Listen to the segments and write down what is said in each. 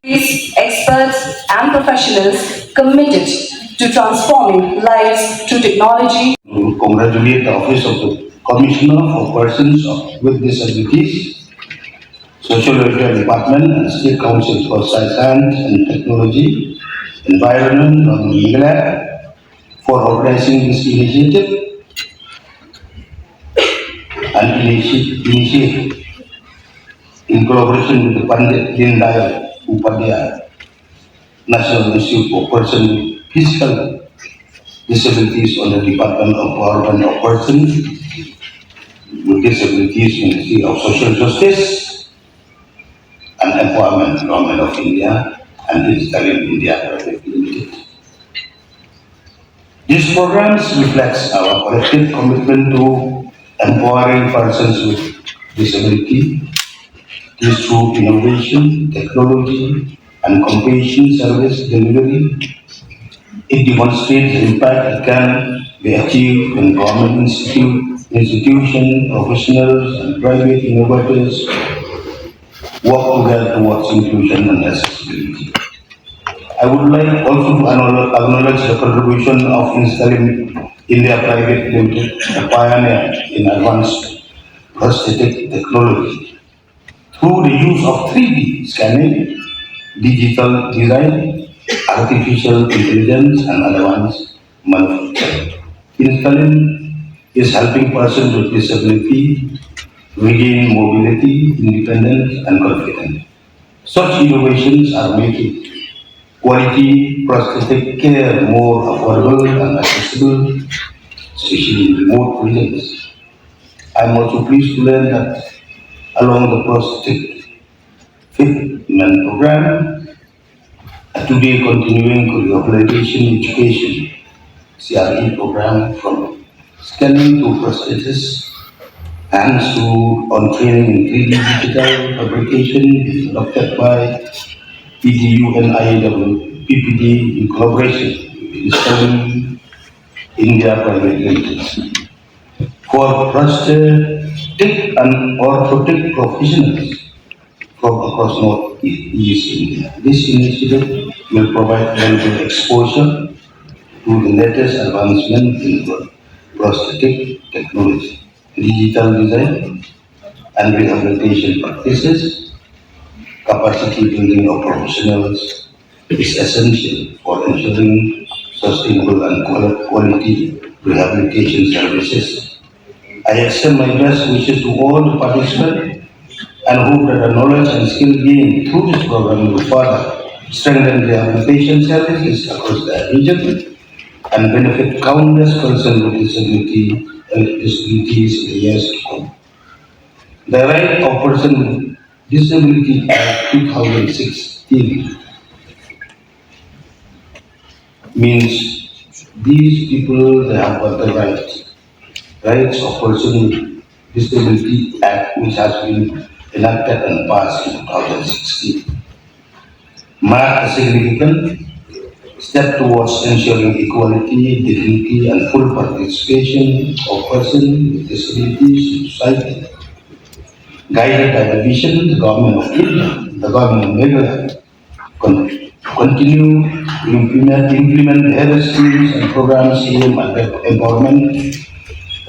These experts and professionals committed to transforming lives through technology. We congratulate the Office of the Commissioner for Persons with Disabilities, Social Welfare Department and State Council for Science and Technology, Environment and jingiarap for organizing this initiative and initiate in collaboration with the Pandit Deen Dayal Upadhyaya National Institute for Persons with Physical Disabilities on the Department of Empowerment of Persons with Disabilities, Ministry of Social Justice and Empowerment, Government of India and Installing India Private Limited. These programs reflects our collective commitment to empowering persons with disability. This through innovation, technology, and compassion service delivery. It demonstrates the impact that can be achieved when government institutions, professionals, and private innovators work together towards inclusion and accessibility. I would like also to acknowledge the contribution of Installing India Private Limited, a pioneer in advanced prosthetic technology. Through the use of 3D scanning, digital design, artificial intelligence, and advanced manufacturing. Installing is helping persons with disability regain mobility, independence, and confidence. Such innovations are making quality prosthetic care more affordable and accessible, especially in remote regions. I am also pleased to learn that along the prosthetic fitment program, today continuing rehabilitation education CRE program from scanning to prosthesis, hands to on training in 3D digital fabrication developed by PDU and IAW PPD in collaboration with Installing India Private Limited. For prosthetic and orthotic professionals from across Northeast India, this initiative will provide valuable exposure to the latest advancement in prosthetic technology, digital design, and rehabilitation practices. Capacity building of professionals is essential for ensuring sustainable and quality rehabilitation services. I extend my best wishes to all the participants and hope that the knowledge and skill gained through this program will further strengthen rehabilitation services across the region and benefit countless persons with disabilities in the years to come. The Right of Person with Disability Act 2016 means these people they have got the rights of Person with Disability Act, which has been enacted and passed in 2016, mark a significant step towards ensuring equality, dignity, and full participation of persons with disabilities in society. Guided by the vision, the government of India, the government of Meghalaya continue to implement various schemes and programs aimed at empowerment,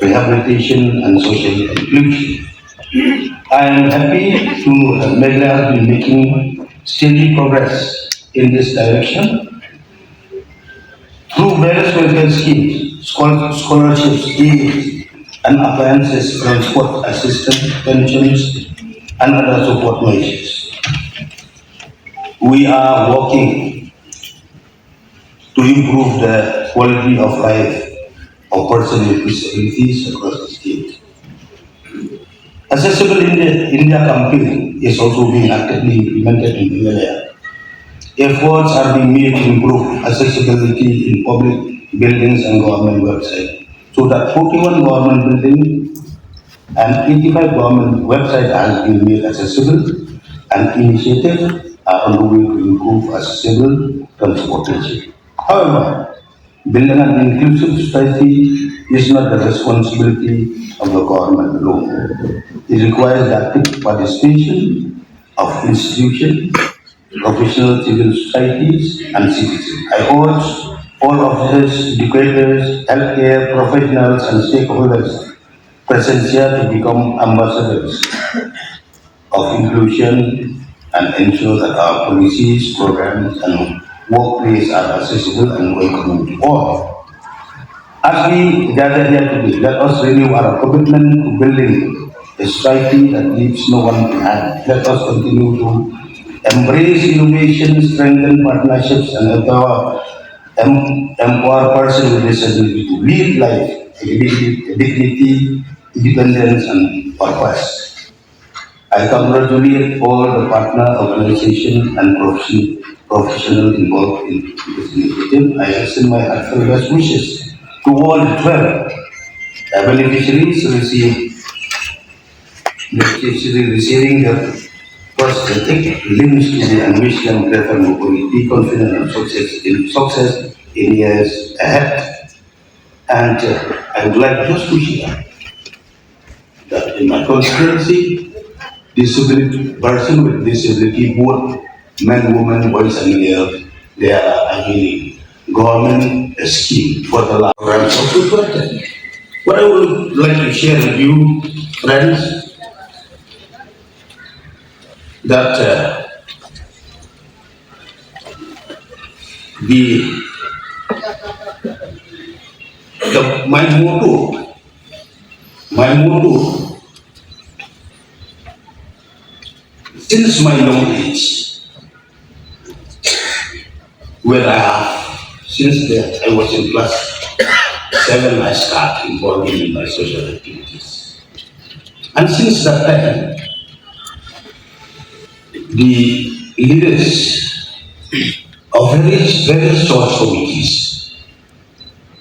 rehabilitation, and social inclusion. I am happy to know that Meghalaya has been making steady progress in this direction through various welfare schemes, scholarships, aids, and appliances, transport assistance, pensions, and other support measures. We are working to improve the quality of life of persons with disabilities across the state. Accessible India campaign is also being actively implemented in Meghalaya. Efforts are being made to improve accessibility in public buildings and government websites. So that 41 government buildings and 85 government websites has been made accessible and initiatives are underway to improve accessible transportation. However, building an inclusive society is not the responsibility of the government alone. It requires the active participation of institutions, professional civil societies, and citizens. I urge all officers, educators, healthcare professionals, and stakeholders present here to become ambassadors of inclusion and ensure that our policies, programs, and workplace are accessible and welcoming to all. As we gather here today, let us renew our commitment to building a society that leaves no one behind. Let us continue to embrace innovation, strengthen partnerships, and empower persons with disability to live life with dignity, independence, and purpose. I congratulate all the partner organizations and professionals involved in this initiative. I extend my heartfelt best wishes to all the 12 beneficiaries receiving the prosthetic limbs today and wish them greater mobility, confidence, and success in years ahead. And I would like just to share that in my constituency, disability person with disability, both men, women, boys, and girls, they are availing government scheme for the last programs of the. What I would like to share with you, friends, that the, my motto, since my young age, where I have, since that I was in class 7, I started involving in my social activities. And since that time, the leaders of various church committees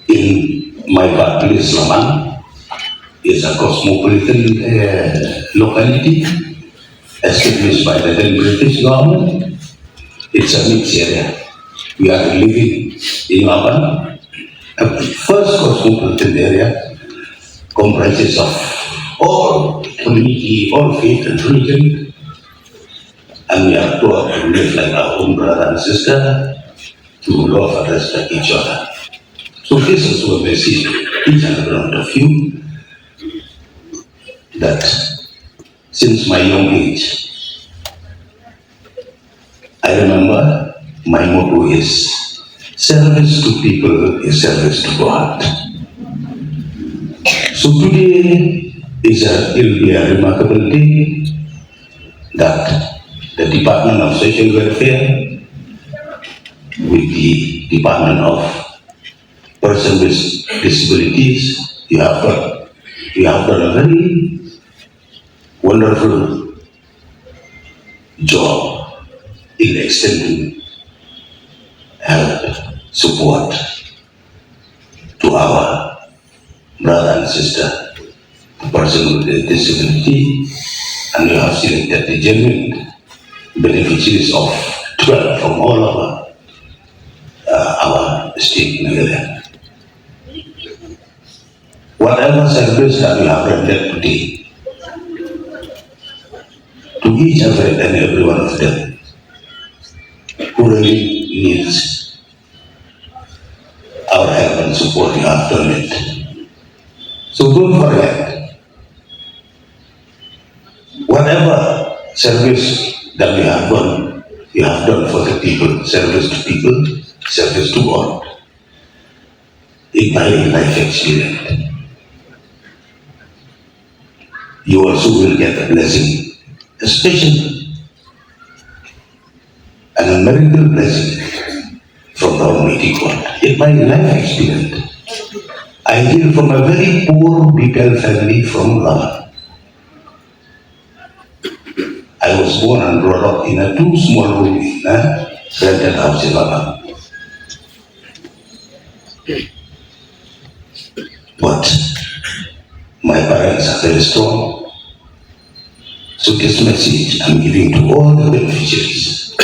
in my birthplace, Laman, is a cosmopolitan locality established by the then British government. It's a mixed area. We are living in Laman, a first cosmopolitan area comprises of all community, all faith and religion, and we are taught to live like our own brother and sister, to love and respect each other. So this is what we see each and every one of you, that since my young age, I remember my motto is service to people is service to God. So today will be a remarkable day that the Department of Social Welfare with the Department of Persons with Disabilities, you have done a very wonderful job in extending help, support to our brother and sister, the person with a disability, and you have selected the genuine beneficiaries of 12 from all over our state, Nigeria. Whatever service that we have rendered today, to each and every one of them who really needs our help and support, we have done it. So don't forget, whatever service that we have done for the people, service to God, in my life experience. You also will get a blessing, a special and a miracle blessing from the Almighty God. In my life experience, I hail from a very poor BPL family from Lama. I was born and brought up in a 2 small room rented house in London. But my parents are very strong. So this message I'm giving to all the beneficiaries.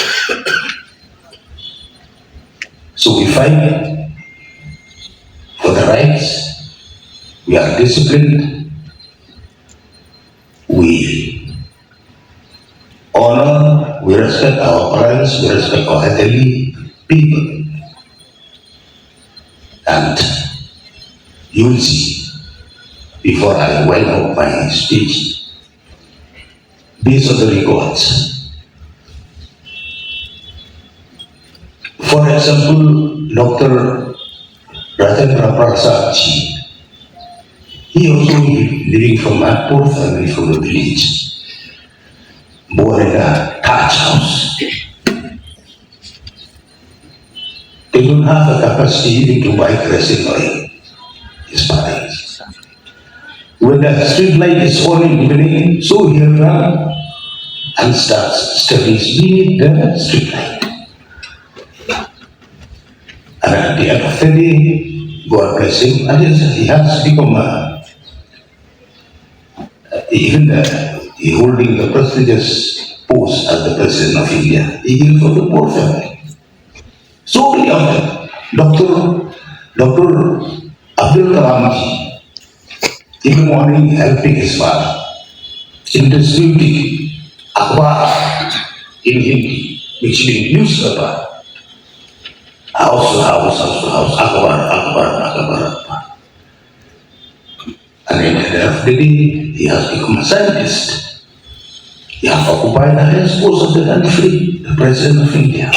So we fight for the rights, we are disciplined, we honor, we respect our parents, we respect our elderly people. And you will see, before I wind up my speech, based on the records. For example, Dr. Rajendra Prasad Ji, he also living from a poor family from the village, born in a thatch house. They don't have the capacity even to buy kerosene oil, his parents. When the street light is on in the evening, so he run and starts studies beneath the street light. And at the end of the day, God bless him, and he has become he holding the prestigious post as the President of India. He came from the poor family. So many of them. Dr. Abdul Kalam Ji, in the morning helping his father in distributing akhbar in Hindi, which means newspaper, house to house, akhbar. And at the end of the day, he has become a scientist. He has occupied the highest post of the country, the President of India.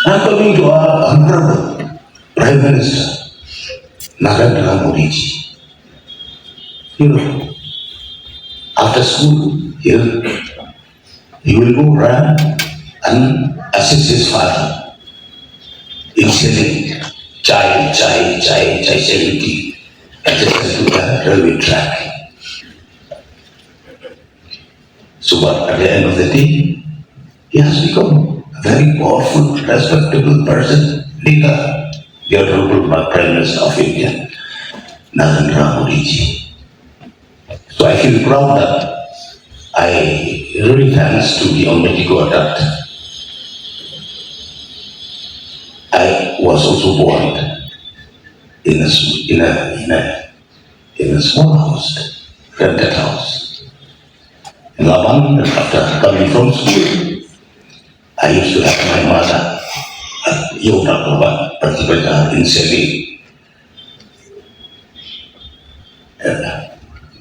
Now coming to our Honorable Prime Minister, Narendra Modi ji. You know, after school, he will go run and assist his father in selling chai, selling tea, adjacent to the railway track. So but at the end of the day, he has become a very powerful, respectable person, leader, the Honorable Prime Minister of India, Narendra Modi ji. So I feel proud that I really thanks to the Almighty God that I was also born in a small house, rented house. In Laban, after coming from school, I used to have my mother at Yoga, particularly in selling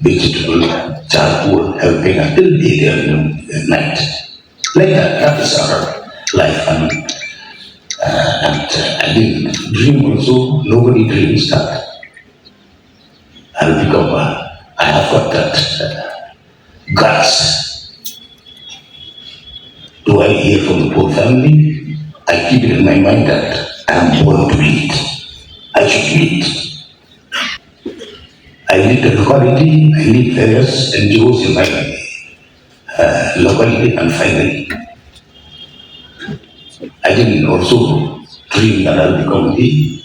vegetable charcoal, helping until 8 a.m. at night. Like that is our life. And I didn't dream also, nobody dreams that I'll become I have got that guts. Do I hear from the poor family? I keep it in my mind that I am born to eat. I should eat. I need the locality, I need various NGOs in my locality, and finally, I didn't also dream that I'll become the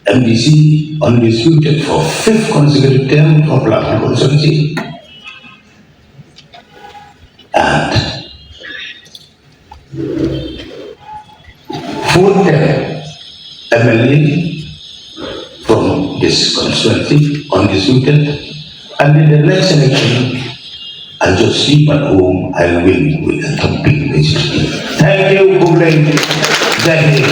MDC undisputed for 5th consecutive term for Black constituency. And 4th term MLA from this constituency, undisputed, and in the next election, I'll just sleep at home, I'll win with a thumping majority. Thank you, Kublai. Thank you.